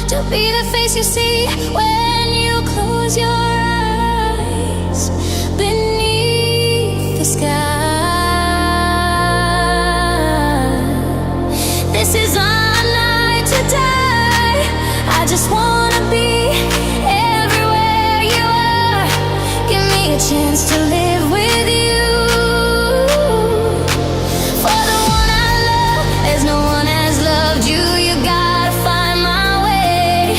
to be the face you see when you close your eyes beneath the sky. This is our night to die. I just wanna be everywhere you are. Give me a chance to live with you. For the one I love, there's no one has loved you. You gotta find my way.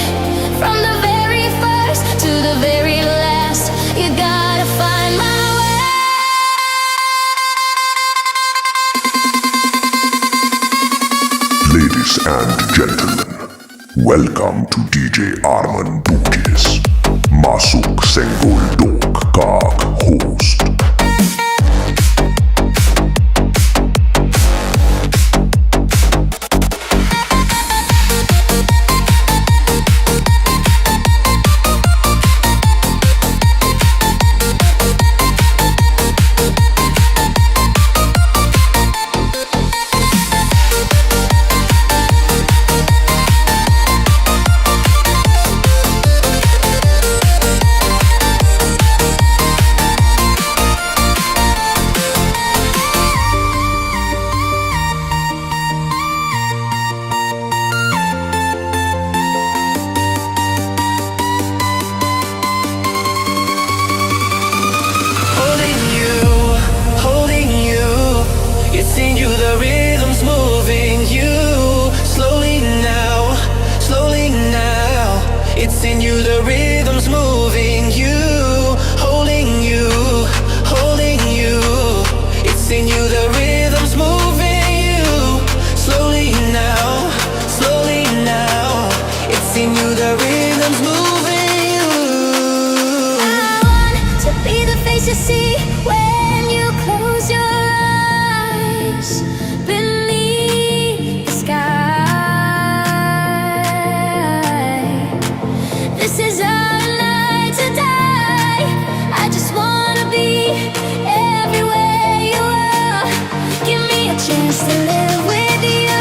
From the very first to the very last, you gotta find my way. Ladies and gentlemen, welcome to DJ Armank Bugis. Masuk senggol dong kak host. You see when you close your eyes beneath the sky. This is our night to die. I just wanna be everywhere you are. Give me a chance to live with you.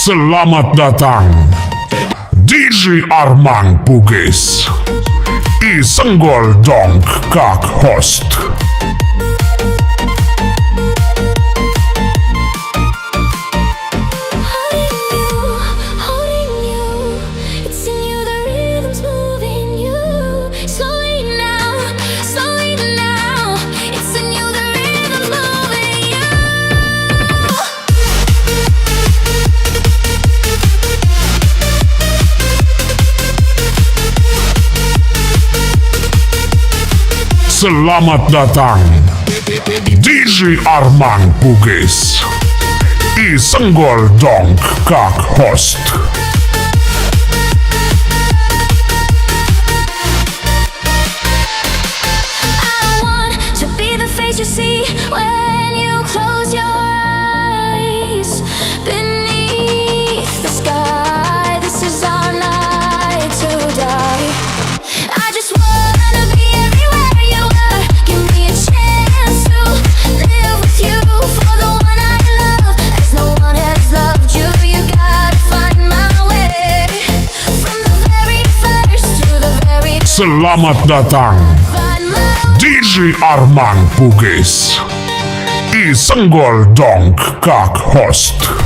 Selamat datang DJ Armank Bugis. Isenggol dong kak host. Selamat datang DJ Armank Bugis. Isenggol dong kak host. I want to be the face you see when you close your eyes beneath the sky. This is our night to die. I just wanna be everywhere you are. Give me a chance to live with you. For the one I love, as no one has loved you. You gotta find my way. From the very first to the very last. Selamat datang DJ Armank Bugis. Isenggol dong kak host.